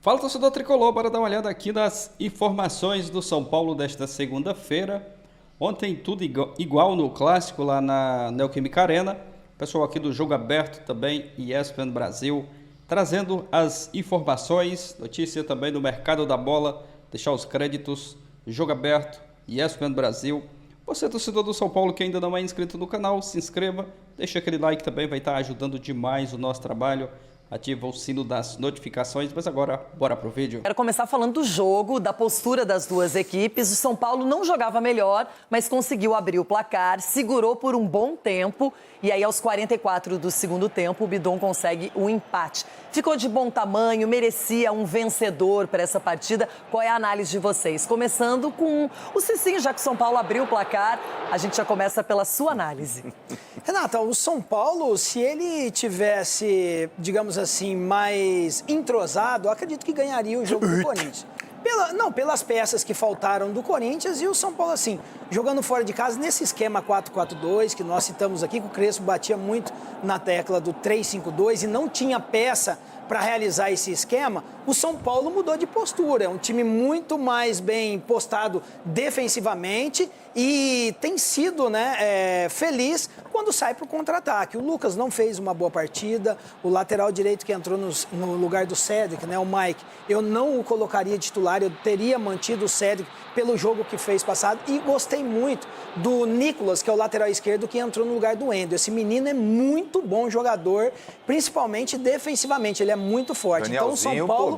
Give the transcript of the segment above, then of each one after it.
Fala, torcedor tricolor, bora dar uma olhada aqui nas informações do São Paulo desta segunda-feira. Ontem tudo igual no clássico lá na Neoquímica Arena. O pessoal aqui do Jogo Aberto também, ESPN Brasil, trazendo as informações, notícia também do mercado da bola, deixar os créditos, Jogo Aberto, ESPN Brasil. Você, torcedor do São Paulo que ainda não é inscrito no canal, se inscreva, deixa aquele like também, vai estar ajudando demais o nosso trabalho. Ativa o sino das notificações, mas agora, bora pro vídeo. Quero começar falando do jogo, da postura das duas equipes. O São Paulo não jogava melhor, mas conseguiu abrir o placar, segurou por um bom tempo e aí aos 44 do segundo tempo o Bidon consegue o empate. Ficou de bom tamanho, merecia um vencedor para essa partida. Qual é a análise de vocês? Começando com o Cicinho, já que o São Paulo abriu o placar, a gente já começa pela sua análise. Renata, o São Paulo, se ele tivesse, digamos assim, mais entrosado, eu acredito que ganharia o jogo do Corinthians. Pelas peças que faltaram do Corinthians e o São Paulo, assim, jogando fora de casa nesse esquema 4-4-2 que nós citamos aqui, que o Crespo batia muito na tecla do 3-5-2 e não tinha peça para realizar esse esquema, o São Paulo mudou de postura. É um time muito mais bem postado defensivamente e tem sido feliz quando sai para o contra-ataque. O Lucas não fez uma boa partida, o lateral direito que entrou no lugar do Cédric, o Mike, eu não o colocaria titular, eu teria mantido o Cédric pelo jogo que fez passado e gostei muito do Nicolas, que é o lateral esquerdo que entrou no lugar do Endo. Esse menino é muito bom jogador, principalmente defensivamente, ele é muito forte. Então o São Paulo,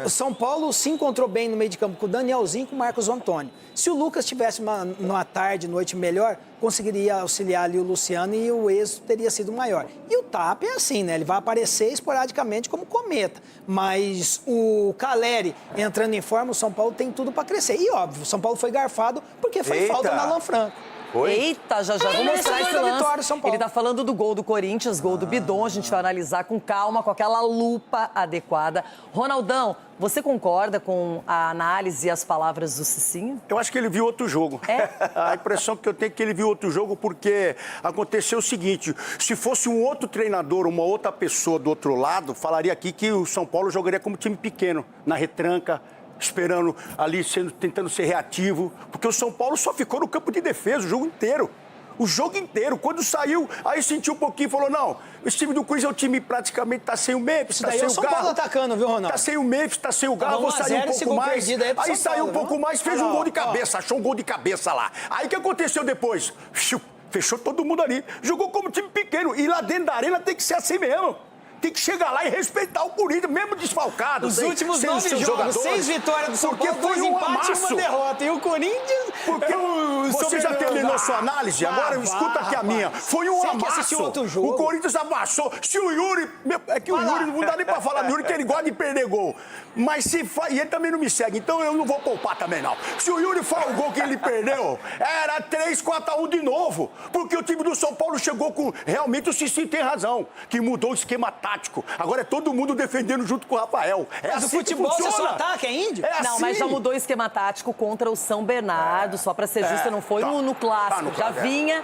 o São Paulo se encontrou bem no meio de campo com o Danielzinho e com o Marcos Antônio. Se o Lucas tivesse uma tarde, noite melhor, conseguiria auxiliar ali o Luciano e o êxito teria sido maior. E o Tap é assim, ele vai aparecer esporadicamente como cometa. Mas o Caleri entrando em forma, o São Paulo tem tudo para crescer. E óbvio, o São Paulo foi garfado porque foi falta no Alan Franco. Oi? Eita, já vou mostrar esse lance. Vitória, São Paulo. Ele tá falando do gol do Corinthians, gol do Bidon. A gente vai analisar com calma, com aquela lupa adequada. Ronaldão, você concorda com a análise e as palavras do Cicinho? Eu acho que ele viu outro jogo. É? A impressão que eu tenho é que ele viu outro jogo porque aconteceu o seguinte, se fosse um outro treinador, uma outra pessoa do outro lado, falaria aqui que o São Paulo jogaria como time pequeno, na retranca, esperando ali, tentando ser reativo, porque o São Paulo só ficou no campo de defesa o jogo inteiro. O jogo inteiro. Quando saiu, aí sentiu um pouquinho e falou, não, esse time do Corinthians é o time praticamente tá sem o Memphis, tá sem o Galo. São Paulo atacando, viu, Ronaldo? Tá sem o Memphis, tá sem o Galo, vou sair um pouco mais. Aí saiu um pouco mais, fez um gol de cabeça, achou um gol de cabeça lá. Aí o que aconteceu depois? Fechou todo mundo ali. Jogou como time pequeno. E lá dentro da arena tem que ser assim mesmo. Tem que chegar lá e respeitar o Corinthians, mesmo desfalcado. Os últimos 9 jogos, 6 vitórias do São Paulo, 2 empates e 1 derrota. E o Corinthians... Porque você já terminou sua análise? Agora escuta aqui a minha. Foi um amasso. Outro jogo. O Corinthians amassou. Se o Yuri... É que o Yuri, não dá nem pra falar do Yuri, que ele gosta de perder gol. Mas se faz... E ele também não me segue, então eu não vou poupar também, não. Se o Yuri faz o gol que ele perdeu, era 3-4-1 de novo. Porque o time do São Paulo chegou com... Realmente o Cicinho tem razão, que mudou o esquema tático. Agora é todo mundo defendendo junto com o Rafael. Mas assim o futebol você só ataca, é índio? Não, mas já mudou o esquema tático contra o São Bernardo, só para ser justa, não foi no clássico. Já vinha,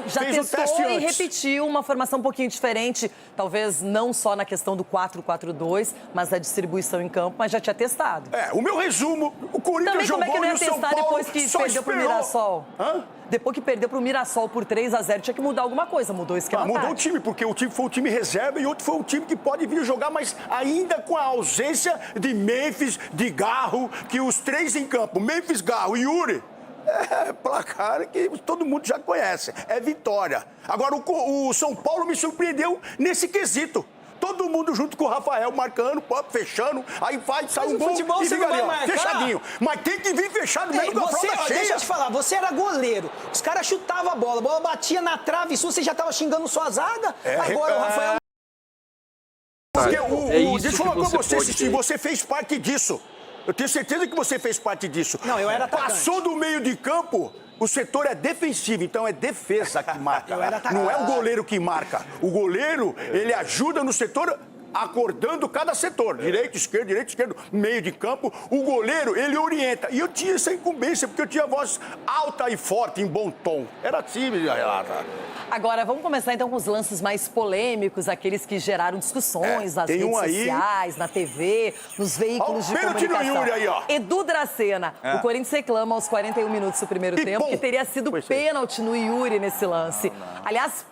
já testou e repetiu uma formação um pouquinho diferente, talvez não só na questão do 4-4-2, mas da distribuição em campo, mas já tinha testado. O meu resumo, o Corinthians também jogou como é que não ia testar depois que perdeu pro Mirassol? Hã? Depois que perdeu pro Mirassol por 3-0, tinha que mudar alguma coisa, mudou o esquema mudou tático. o time, porque o time foi um time reserva e outro foi um time que pode vir jogar, mas ainda com a ausência de Memphis, de Garro, que os três em campo, Memphis, Garro e Yuri, placar que todo mundo já conhece, é vitória. Agora o São Paulo me surpreendeu nesse quesito. Todo mundo junto com o Rafael, marcando, fechando, aí sai um gol e fica ali, fechadinho. Mas tem que vir fechado mesmo com a fralda cheia. Deixa eu te falar, você era goleiro, os caras chutavam a bola batia na trave, isso você já tava xingando sua zaga, agora o Rafael... Porque deixa eu falar com você, Cicinho, você fez parte disso. Eu tenho certeza que você fez parte disso. Não, eu era atacante. Passou do meio de campo, o setor é defensivo, então é defesa que marca. Não é o goleiro que marca. O goleiro, ele ajuda no setor acordando cada setor, direito, esquerdo, meio de campo. O goleiro, ele orienta. E eu tinha essa incumbência, porque eu tinha voz alta e forte, em bom tom. Era assim, Renata. Agora, vamos começar então com os lances mais polêmicos, aqueles que geraram discussões nas tem redes um aí. sociais, na TV, nos veículos Ó, de pênalti no comunicação. Yuri aí, ó. Edu Dracena, o Corinthians reclama aos 41 minutos do primeiro E tempo pum. que teria sido Foi isso. pênalti no Yuri nesse lance. Aliás,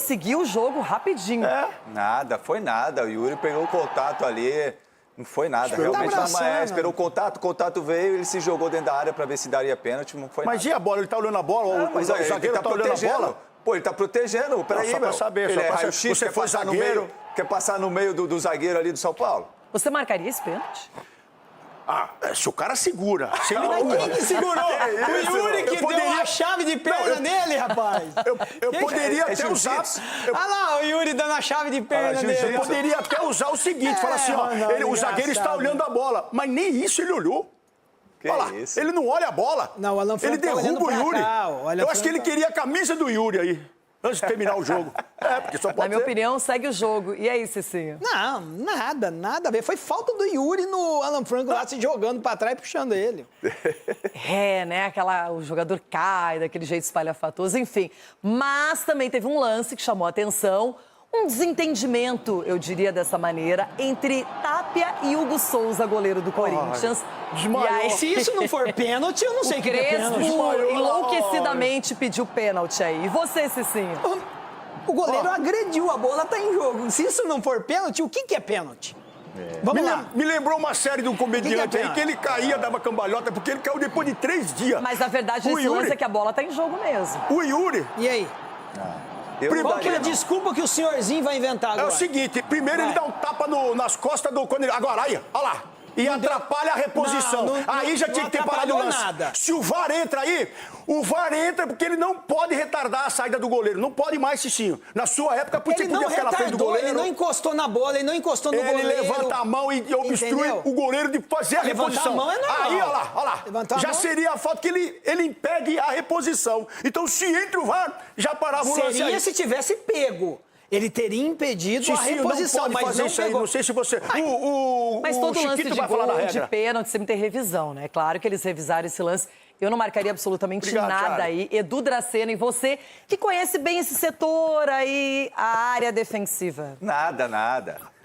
seguiu o jogo rapidinho. Nada, foi nada. O Yuri pegou o contato ali, não foi nada. Esperou Realmente tá não, abraçando. esperou o contato veio, ele se jogou dentro da área para ver se daria pênalti, não foi Mas nada. e a bola? Ele tá olhando a bola? Mas o olha, zagueiro tá olhando a bola? Pô, ele tá protegendo. Peraí, só pra meu. saber, Ele só é pra raio-x, saber. Você quer foi passar no zagueiro? meio, quer passar no meio do zagueiro ali do São Paulo? Você marcaria esse pênalti? Se o cara segura. Se ele Mas não... quem que segurou? O Yuri que Eu poderia- deu a chave de perna nele, rapaz. Eu poderia É até usar... jiu-jitsu. Olha lá, o Yuri dando a chave de perna Ah, dele. jiu-jitsu. Eu poderia até usar o seguinte, falar assim, ó, não, o zagueiro está engraçado. olhando a bola, mas nem isso ele olhou. Que Olha lá, isso? ele não olha a bola. Não, o Alan Franco ele tá olhando derruba o pra Yuri. cá, o Alan Eu acho que ele Franco- queria a camisa do Yuri aí, antes de terminar o jogo. Porque só Na pode minha ser. opinião, segue o jogo. E aí, Cicinho? Não, nada a ver. Foi falta do Yuri no Alan Franco lá se jogando pra trás e puxando ele. Né? O jogador cai daquele jeito espalhafatoso, enfim. Mas também teve um lance que chamou a atenção, um desentendimento, eu diria dessa maneira, entre Tapia e Hugo Souza, goleiro do Corinthians. desmaiou. E aí, Se isso não for pênalti, eu não sei o que é Crespo pênalti. enlouquecidamente pediu pênalti aí. E você, Cicinho? O goleiro agrediu, a bola tá em jogo. Se isso não for pênalti, o que é pênalti? Vamos lá. Me lembrou uma série de um comediante Que é aí que ele caía, dava cambalhota, porque ele caiu depois de 3 dias. Mas a verdade O desse lance Yuri- é que a bola tá em jogo mesmo. O Yuri E aí? Eu não Qual que é a daria, não. desculpa que o senhorzinho vai inventar é agora? o seguinte, primeiro ele dá um tapa nas costas do... Quando ele, agora, aí, olha lá. E atrapalha a reposição. Não, aí já tinha que ter parado o atrapalhou lance. nada. Se o VAR entra aí, o VAR entra porque ele não pode retardar a saída do goleiro. Não pode mais, Cicinho. Na sua época, você Ele não podia ficar na frente do retardou, goleiro. ele não encostou na bola, ele não encostou no Ele goleiro. levanta a mão e obstrui Entendeu? o goleiro de fazer a Levantar reposição. a mão é normal. Aí, olha lá. Levantar a Já mão- seria a falta que ele impede a reposição. Então, se entra o VAR, já parava o lance Seria aí. se tivesse pego. Ele teria impedido a Cicinho, reposição, não pode mas fazer não isso aí. pegou. Não sei se você... Mas todo lance Chiquito de vai falar da gol, de regra. pênalti, sempre tem revisão, né? Claro que eles revisaram esse lance. Eu não marcaria absolutamente Obrigado, nada Thiago. aí. Edu Dracena, e você, que conhece bem esse setor aí, a área defensiva. Nada.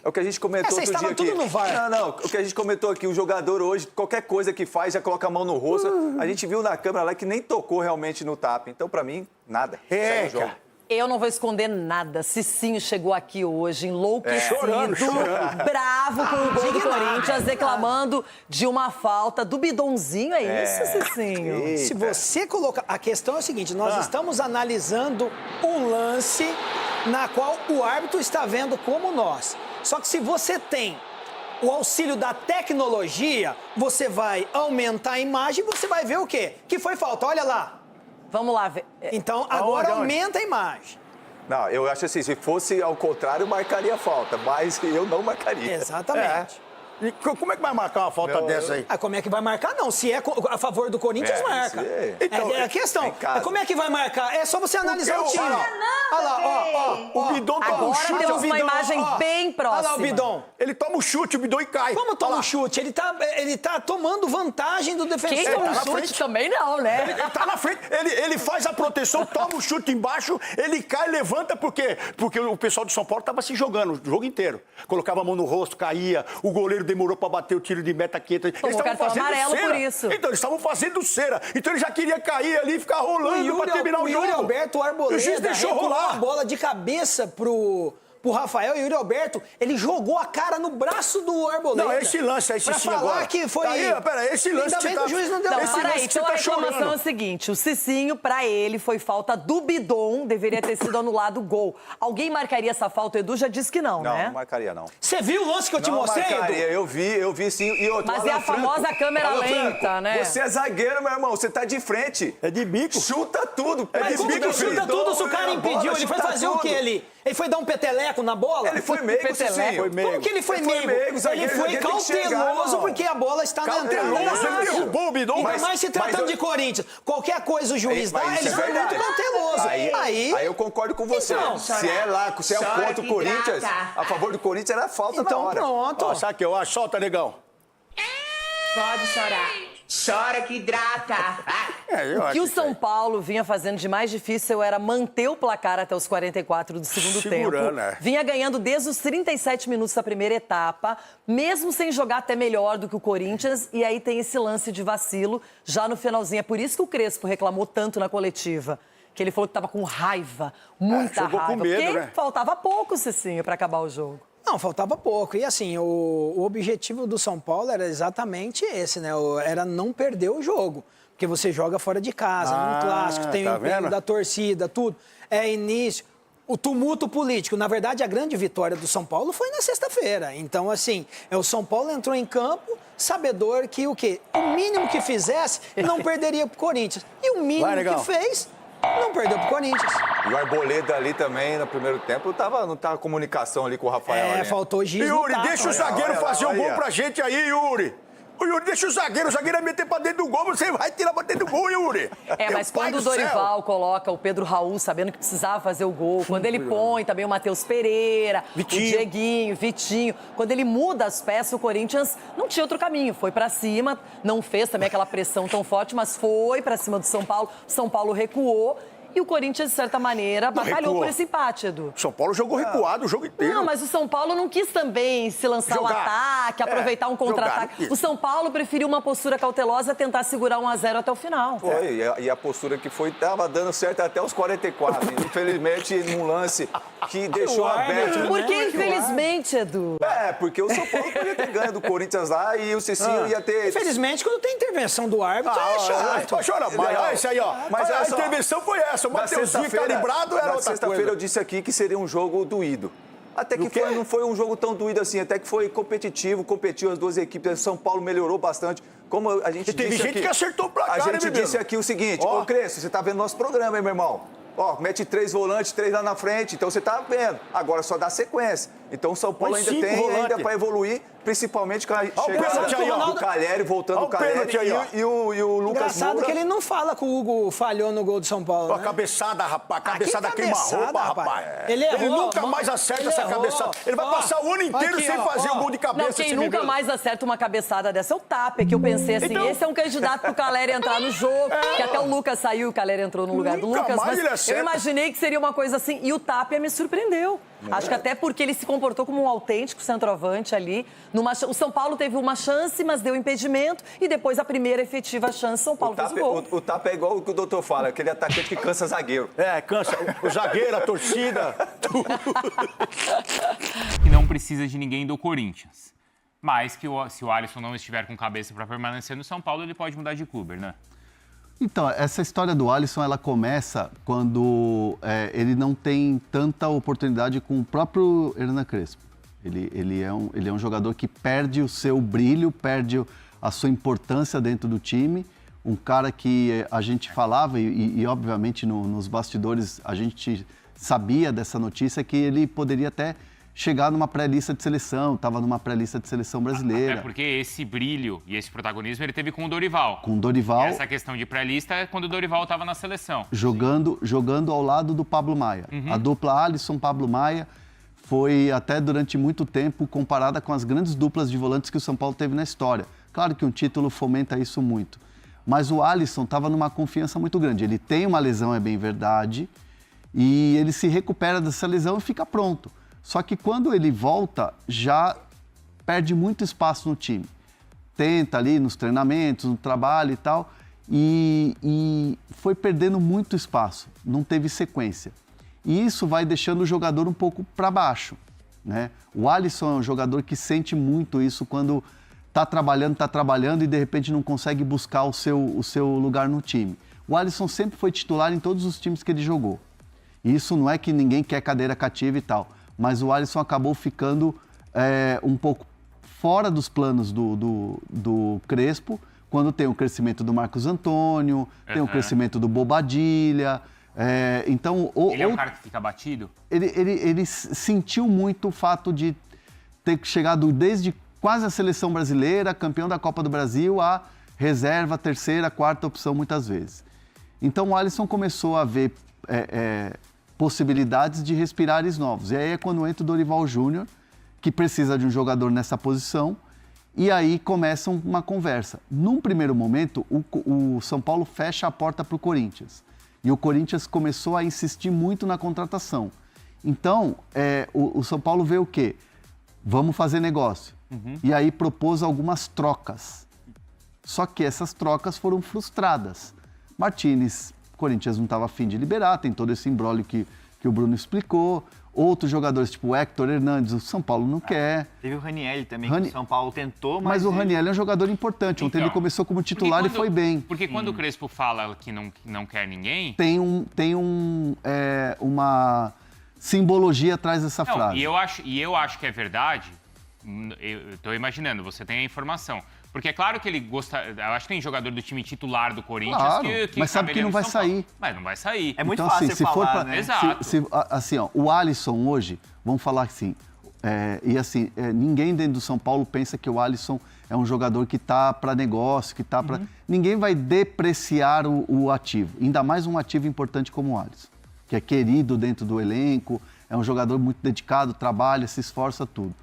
É o que a gente comentou Vocês outro dia estavam aqui. tudo no VAR. Não. O que a gente comentou aqui, o jogador hoje, qualquer coisa que faz, já coloca a mão no rosto. A gente viu na câmera lá que nem tocou realmente no tapa. Então, pra mim, nada. Segue o jogo. cara. Eu não vou esconder nada. Cicinho chegou aqui hoje, enlouquecido, Chorando. bravo com o gol do Indignado. Corinthians, reclamando de uma falta do bidonzinho. É isso, Cicinho? Se você colocar... A questão é o seguinte, nós estamos analisando um lance na qual o árbitro está vendo como nós. Só que se você tem o auxílio da tecnologia, você vai aumentar a imagem e você vai ver o quê? Que foi falta, olha lá. Vamos lá ver. Então, agora Aonde? aumenta a imagem. Não, eu acho assim, se fosse ao contrário, eu marcaria falta, mas eu não marcaria. Exatamente. E como é que vai marcar uma falta dessa aí? Ah, como é que vai marcar? Não, se é a favor do Corinthians, É, marca. isso é. Então, É a questão. em casa. Como é que vai marcar? É só você analisar o Porque time. Olha lá, ó. O Bidon toma um Agora chute. temos o uma Bidon- imagem bem próxima. Olha lá o Bidon. Ele toma um chute, o Bidon e cai. Como toma Olha um lá. chute? Ele tá tomando vantagem do defensor. Quem tá toma um na chute frente. também não, né? Ele tá na frente, ele faz a proteção, toma o chute embaixo, ele cai, levanta, por quê? Porque o pessoal do São Paulo tava se jogando o jogo inteiro. Colocava a mão no rosto, caía, o goleiro demorou pra bater o tiro de meta quieta. Eles estavam cartão fazendo amarelo cera. por isso. Então, eles estavam fazendo cera. Então, ele já queria cair ali e ficar rolando pra terminar o jogo. Yuri Alberto E o juiz Arboleda deixou recuou a rolar. bola de cabeça pro Rafael. E o Yuri Alberto, ele jogou a cara no braço do Arboleda. Não, esse lance aí, pra Cicinho, falar agora. que foi... Aí, pera, esse lance Ainda que bem tá- que o juiz não deu Não, esse para lance aí. que Então você a tá reclamação chorando. é o seguinte: o Cicinho, pra ele, foi falta do Bidon, deveria ter sido anulado o gol. Alguém marcaria essa falta? O Edu já disse que não, Não, né? não marcaria, não. Você viu o lance que eu te Não mostrei, marcaria, Edu? eu vi sim. E outro, Mas Alan é a famosa Franco. câmera Alan lenta, Franco, né? Você é zagueiro, meu irmão, você tá de frente. É de bico. Chuta tudo. Mas de como bico, que chuta filho. tudo se o cara A bola impediu? Ele foi chuta fazer o tudo. quê? Ele foi dar um peteleco peteleco na bola? Ele foi meigo, Peteleco. Cicinho. Foi meigo. Como que ele foi Ele foi meigo? meigo, zagueiro, Ele foi zagueiro tem que chegar, cauteloso irmão. porque a bola está na entrada da Cauteloso, ele área. derrubou o Bidon. Ainda mais se tratando mas de Corinthians. Qualquer coisa o juiz dá, Mas ele isso é foi muito verdade. cauteloso. Aí eu concordo com você. Então, se é o chora contra o que Corinthians, hidrata. a favor do Corinthians era falta na então hora. pronto. Ó, sabe o que eu acho? Solta, negão. Pode chorar. Chora que hidrata. O que o São Paulo vinha fazendo de mais difícil era manter o placar até os 44 do segundo Segurando, tempo. é. Vinha ganhando desde os 37 minutos da primeira etapa, mesmo sem jogar até melhor do que o Corinthians. E aí tem esse lance de vacilo já no finalzinho. É por isso que o Crespo reclamou tanto na coletiva. Que ele falou que estava com raiva, muita jogou com raiva. medo, porque né? faltava pouco, Cicinho, para acabar o jogo. Não, faltava pouco. E assim, o objetivo do São Paulo era exatamente esse, né? Era não perder o jogo. Porque você joga fora de casa, num clássico, tem tá o empenho vendo? da torcida, tudo. É início. O tumulto político. Na verdade, a grande vitória do São Paulo foi na sexta-feira. Então, assim, o São Paulo entrou em campo sabedor que o quê? O mínimo que fizesse, não perderia pro Corinthians. E o mínimo que fez, não perdeu pro Corinthians. E o Arboleda ali também, no primeiro tempo, não tava comunicação ali com o Rafael. né? Faltou giz no Yuri, tapa. deixa o zagueiro olha lá, fazer um olha gol aí. pra gente aí, Yuri. O Yuri, deixa o zagueiro vai meter pra dentro do gol, você vai tirar pra dentro do gol, Yuri. Mas Meu pai quando o do céu. Dorival coloca o Pedro Raul, sabendo que precisava fazer o gol, quando ele põe também o Matheus Pereira, Vitinho. o Dieguinho, Vitinho, quando ele muda as peças, o Corinthians não tinha outro caminho. Foi pra cima, não fez também aquela pressão tão forte, mas foi pra cima do São Paulo. O São Paulo recuou. E o Corinthians, de certa maneira, batalhou recuou. por esse empate, Edu. São Paulo jogou recuado o jogo inteiro. Não, mas o São Paulo não quis também se lançar ao Jogar. ataque, aproveitar um contra-ataque. jogar. O São Paulo preferiu uma postura cautelosa, tentar segurar 1-0 até o final. Foi, e a postura que foi, tava dando certo até os 44. Infelizmente, num lance que deixou aberto. Por que, infelizmente, Edu? Porque o São Paulo podia ter ganho do Corinthians lá e o Cicinho ia ter... Infelizmente, quando tem intervenção do árbitro, é chato. Pode chorar mais. Olha isso aí, ó. Mas a olha só, intervenção foi essa. O Na Mateuzinho sexta-feira- calibrado era na outra sexta-feira coisa. eu disse aqui que seria um jogo doído. Até que Do quê? não foi um jogo tão doído assim, até que foi competitivo, competiu as duas equipes. O São Paulo melhorou bastante. Como a gente E teve disse gente aqui, que acertou o placar, a né, gente menino? disse aqui o seguinte, Ó. ô Crespo, você tá vendo nosso programa, hein, meu irmão? Ó, mete 3 volantes, 3 lá na frente, então você tá vendo. Agora só dá sequência. Então o São Paulo Põe ainda 5 tem volantes. ainda para evoluir, principalmente com a pênalti chegada aí, ó. do Calheri, voltando Ó o o pênalti Calheri aí, ó. e o Lucas Engraçado Moura. que ele não fala que o Hugo falhou no gol do São Paulo, A né? cabeçada, rapaz. Ah, que Cabeçada queima-roupa, cabeçada, rapaz. rapaz. Ele errou, nunca mano. mais acerta Ele essa errou. cabeçada. Ele vai Ó, passar o ano inteiro aqui, sem ó, fazer ó. o gol de cabeça. Não, quem se me nunca engano. mais acerta uma cabeçada dessa é o Tapia, que eu pensei assim, Então- esse é um candidato pro Caleri entrar no jogo, que até o Lucas saiu, o Caleri entrou no lugar do Nunca Lucas, mais mas ele eu acerta. imaginei que seria uma coisa assim, e o Tapia me surpreendeu. Acho que até porque ele se comportou como um autêntico centroavante ali. O São Paulo teve uma chance, mas deu impedimento, e depois a primeira efetiva chance, São Paulo fez o gol. O tapa é igual o que o doutor fala, aquele atacante que cansa zagueiro. Cansa. O zagueiro, a torcida. Que não precisa de ninguém do Corinthians. Mas que se o Alisson não estiver com cabeça para permanecer no São Paulo, ele pode mudar de clube, né? Então, essa história do Alisson, ela começa quando ele não tem tanta oportunidade com o próprio Hernan Crespo. Ele é um jogador que perde o seu brilho, perde a sua importância dentro do time. Um cara que a gente falava e obviamente, nos bastidores a gente sabia dessa notícia que ele poderia até chegar numa pré-lista de seleção, estava numa pré-lista de seleção brasileira. Até porque esse brilho e esse protagonismo ele teve com o Dorival. Com o Dorival. E essa questão de pré-lista é quando o Dorival estava na seleção. Jogando ao lado do Pablo Maia. A dupla Alisson-Pablo Maia foi até durante muito tempo comparada com as grandes duplas de volantes que o São Paulo teve na história. Claro que um título fomenta isso muito. Mas o Alisson estava numa confiança muito grande. Ele tem uma lesão, é bem verdade, e ele se recupera dessa lesão e fica pronto. Só que quando ele volta, já perde muito espaço no time. Tenta ali nos treinamentos, no trabalho e tal, e foi perdendo muito espaço, não teve sequência. E isso vai deixando o jogador um pouco para baixo, né? O Alisson é um jogador que sente muito isso quando está trabalhando e de repente não consegue buscar o seu lugar no time. O Alisson sempre foi titular em todos os times que ele jogou. E isso não é que ninguém quer cadeira cativa e tal, mas o Alisson acabou ficando um pouco fora dos planos do Crespo, quando tem o crescimento do Marcos Antônio, tem o crescimento do Bobadilha, Então, Ele é um cara que fica batido? Ele sentiu muito o fato de ter chegado desde quase a seleção brasileira, campeão da Copa do Brasil, a reserva, terceira, quarta opção muitas vezes. Então o Alisson começou a ver possibilidades de respirar ares novos. E aí é quando entra o Dorival Júnior, que precisa de um jogador nessa posição, e aí começa uma conversa. Num primeiro momento, o São Paulo fecha a porta para o Corinthians. E o Corinthians começou a insistir muito na contratação. Então, o São Paulo vê o quê? Vamos fazer negócio. E aí propôs algumas trocas. Só que essas trocas foram frustradas. Martínez, Corinthians não estava afim de liberar, tem todo esse imbróglio que o Bruno explicou. Outros jogadores, tipo o Héctor Hernandes, o São Paulo não quer. Teve o Ranielli também, que o São Paulo tentou, mas o Ranielli é um jogador importante. Ontem ele começou como titular e foi bem. Porque quando o Crespo fala que não quer ninguém... Tem uma simbologia atrás dessa frase. E eu acho que é verdade. Eu estou imaginando, você tem a informação. Porque é claro que ele gosta... Eu acho que tem jogador do time titular do Corinthians claro, mas sabe que não vai sair. Mas não vai sair. É muito fácil assim, falar, né? Exato. Assim, ó, o Alisson hoje, vamos falar assim, ninguém dentro do São Paulo pensa que o Alisson é um jogador que está para negócio, que está para... Ninguém vai depreciar o ativo, ainda mais um ativo importante como o Alisson, que é querido dentro do elenco, é um jogador muito dedicado, trabalha, se esforça, tudo.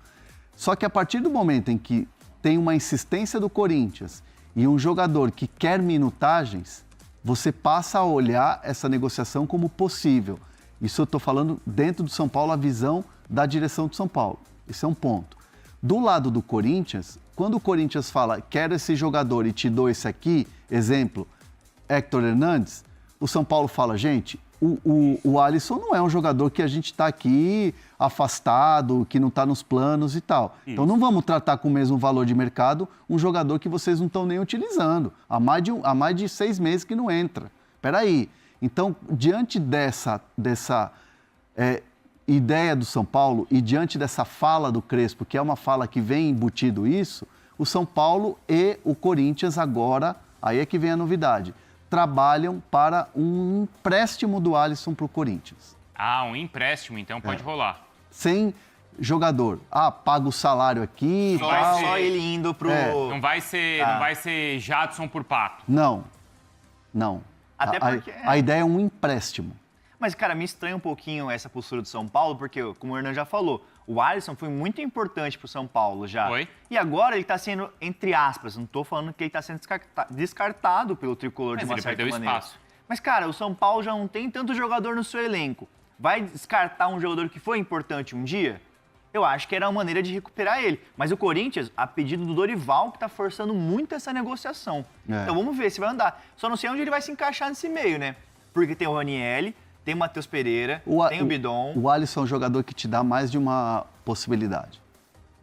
Só que a partir do momento em que tem uma insistência do Corinthians e um jogador que quer minutagens, você passa a olhar essa negociação como possível. Isso eu estou falando dentro do São Paulo, a visão da direção do São Paulo. Esse é um ponto. Do lado do Corinthians, quando o Corinthians fala, quero esse jogador e te dou esse aqui, exemplo, Héctor Hernandes, o São Paulo fala, gente, o Alisson não é um jogador que a gente está aqui afastado, que não está nos planos e tal. Isso. Então não vamos tratar com o mesmo valor de mercado um jogador que vocês não estão nem utilizando. Há mais de 6 meses que não entra. Espera aí. Então, diante dessa ideia do São Paulo e diante dessa fala do Crespo, que é uma fala que vem embutido isso, o São Paulo e o Corinthians agora, aí é que vem a novidade, trabalham para um empréstimo do Alisson para o Corinthians. Ah, um empréstimo, então pode rolar. Sem jogador. Paga o salário aqui... Só ele indo pro... Não vai ser Jadson por Pato. Não. Até porque... A ideia é um empréstimo. Mas, cara, me estranha um pouquinho essa postura do São Paulo, porque, como o Hernan já falou, o Alisson foi muito importante pro São Paulo já. Foi. E agora ele está sendo, entre aspas, não estou falando que ele está sendo descartado pelo tricolor de uma certa maneira. Espaço. Mas, cara, o São Paulo já não tem tanto jogador no seu elenco. Vai descartar um jogador que foi importante um dia? Eu acho que era uma maneira de recuperar ele. Mas o Corinthians, a pedido do Dorival, que está forçando muito essa negociação. Então vamos ver se vai andar. Só não sei onde ele vai se encaixar nesse meio, né? Porque tem o Ranielli, tem o Matheus Pereira, tem o Bidon. O Alisson é um jogador que te dá mais de uma possibilidade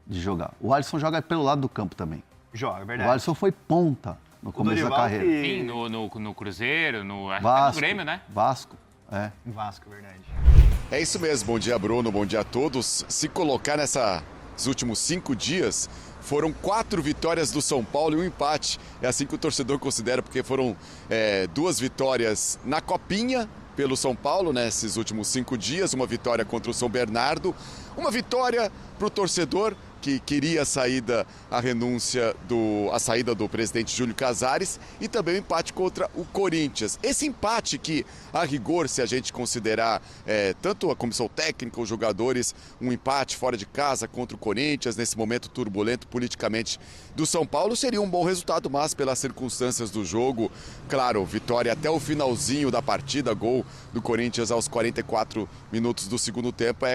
de jogar. O Alisson joga pelo lado do campo também. Joga, é verdade. O Alisson foi ponta no começo da carreira. Sim, no Cruzeiro, no Grêmio, né? Vasco. Vasco, verdade. É isso mesmo. Bom dia, Bruno. Bom dia a todos. Se colocar nesses últimos 5 dias, foram 4 vitórias do São Paulo e um empate. É assim que o torcedor considera, porque foram 2 vitórias na Copinha pelo São Paulo nesses últimos 5 dias, uma vitória contra o São Bernardo, uma vitória para o torcedor que queria a saída do presidente Júlio Casares e também o empate contra o Corinthians. Esse empate que, a rigor, se a gente considerar tanto a comissão técnica, os jogadores, um empate fora de casa contra o Corinthians, nesse momento turbulento politicamente do São Paulo, seria um bom resultado, mas pelas circunstâncias do jogo, claro, vitória até o finalzinho da partida, gol do Corinthians aos 44 minutos do segundo tempo,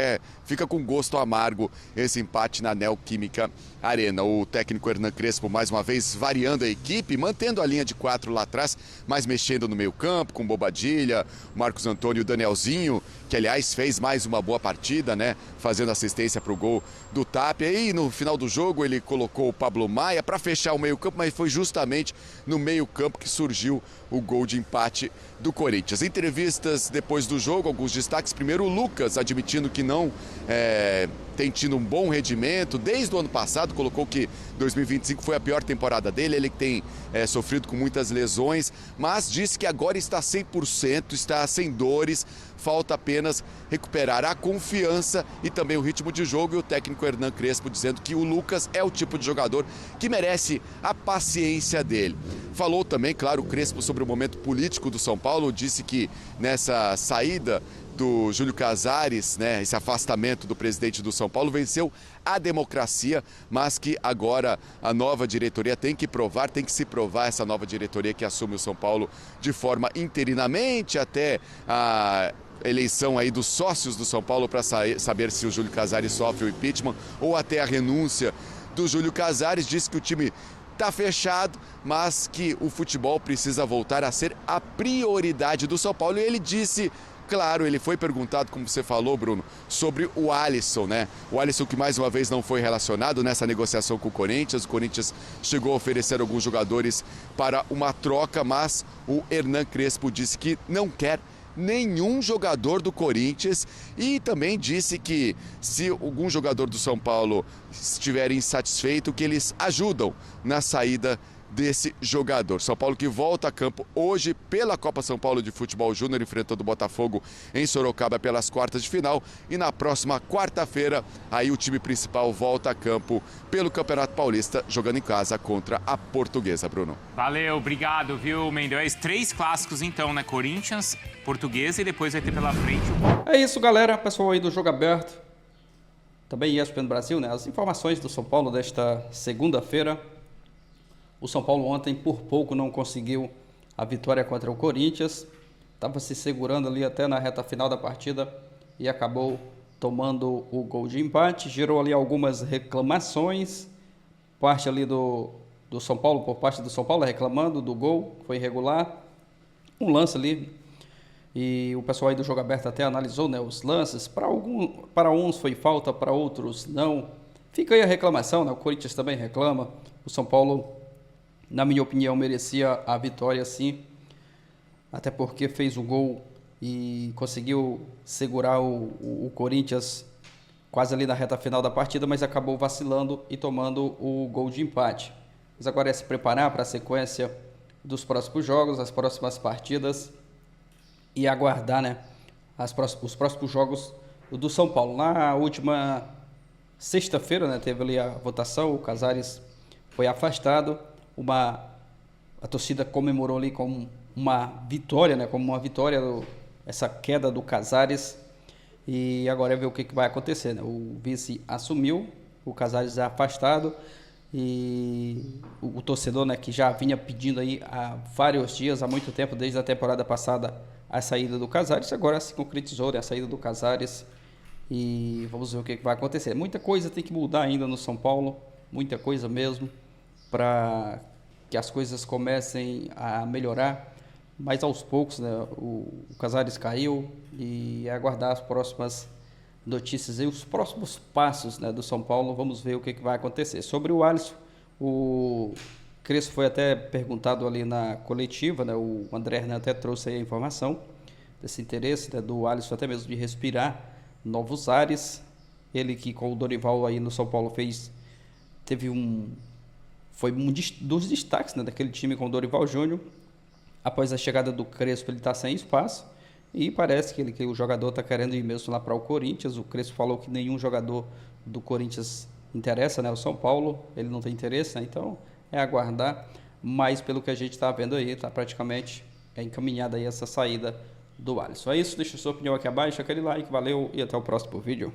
fica com gosto amargo esse empate na Neoquímica Arena. O técnico Hernan Crespo, mais uma vez, variando a equipe, mantendo a linha de 4 lá atrás, mas mexendo no meio campo, com Bobadilha, Marcos Antônio e o Danielzinho, que, aliás, fez mais uma boa partida, né? Fazendo assistência para o gol do Tapia. E no final do jogo ele colocou o Pablo Maia para fechar o meio campo, mas foi justamente no meio campo que surgiu o gol de empate do Corinthians. Entrevistas depois do jogo, alguns destaques. Primeiro, o Lucas admitindo que não tem tido um bom rendimento. Desde o ano passado, colocou que 2025 foi a pior temporada dele. Ele tem sofrido com muitas lesões, mas disse que agora está 100%, está sem dores. Falta apenas recuperar a confiança e também o ritmo de jogo. E o técnico Hernan Crespo dizendo que o Lucas é o tipo de jogador que merece a paciência dele. Falou também, claro, o Crespo sobre o momento político do São Paulo. Disse que nessa saída do Júlio Casares, né, esse afastamento do presidente do São Paulo, venceu a democracia, mas que agora a nova diretoria tem que se provar, essa nova diretoria que assume o São Paulo de forma interinamente até a eleição aí dos sócios do São Paulo para saber se o Júlio Casares sofre o impeachment ou até a renúncia do Júlio Casares. Disse que o time está fechado, mas que o futebol precisa voltar a ser a prioridade do São Paulo. E ele disse, claro, ele foi perguntado, como você falou, Bruno, sobre o Alisson, né? O Alisson que mais uma vez não foi relacionado nessa negociação com o Corinthians. O Corinthians chegou a oferecer alguns jogadores para uma troca, mas o Hernan Crespo disse que não quer nenhum jogador do Corinthians e também disse que se algum jogador do São Paulo estiver insatisfeito, que eles ajudam na saída desse jogador. São Paulo que volta a campo hoje pela Copa São Paulo de Futebol Júnior, enfrentando o Botafogo em Sorocaba pelas quartas de final, e na próxima quarta-feira aí o time principal volta a campo pelo Campeonato Paulista, jogando em casa contra a Portuguesa, Bruno. Valeu, obrigado, viu, Mendel? 3 clássicos então, né? Corinthians, Portuguesa e depois vai ter pela frente o... É isso, galera. Pessoal aí do Jogo Aberto, também ESPN Brasil, né? As informações do São Paulo desta segunda-feira. O São Paulo ontem, por pouco, não conseguiu a vitória contra o Corinthians. Estava se segurando ali até na reta final da partida e acabou tomando o gol de empate. Gerou ali algumas reclamações. Parte ali do São Paulo, por parte do São Paulo, reclamando do gol. Foi irregular. Um lance ali. E o pessoal aí do Jogo Aberto até analisou, né, os lances. Para uns foi falta, para outros não. Fica aí a reclamação, né? O Corinthians também reclama. O São Paulo, na minha opinião, merecia a vitória, sim, até porque fez o gol e conseguiu segurar o Corinthians quase ali na reta final da partida, mas acabou vacilando e tomando o gol de empate. Mas agora é se preparar para a sequência dos próximos jogos, as próximas partidas e aguardar, né, os próximos jogos do São Paulo. Na última sexta-feira, né, teve ali a votação, o Casares foi afastado. A torcida comemorou ali como uma vitória, né? Como uma vitória, essa queda do Casares. E agora é ver o que vai acontecer, né? O vice assumiu, o Casares é afastado. E o torcedor, né, que já vinha pedindo aí há vários dias, há muito tempo, desde a temporada passada, a saída do Casares, agora se concretizou, né, a saída do Casares. E vamos ver o que vai acontecer. Muita coisa tem que mudar ainda no São Paulo, muita coisa mesmo, para que as coisas comecem a melhorar, mas aos poucos, né, o Casares caiu e aguardar as próximas notícias e os próximos passos, né, do São Paulo. Vamos ver o que vai acontecer. Sobre o Alisson, o Crespo foi até perguntado ali na coletiva, né, o André Hernan até trouxe aí a informação desse interesse, né, do Alisson até mesmo de respirar novos ares. Ele que com o Dorival aí no São Paulo foi um dos destaques, né, daquele time com o Dorival Júnior. Após a chegada do Crespo, ele está sem espaço e parece que o jogador está querendo ir mesmo lá para o Corinthians. O Crespo falou que nenhum jogador do Corinthians interessa, né? O São Paulo, ele não tem interesse, né? Então é aguardar. Mas pelo que a gente está vendo aí, está praticamente encaminhada aí essa saída do Alisson. É isso, deixa a sua opinião aqui abaixo, aquele like, valeu e até o próximo vídeo.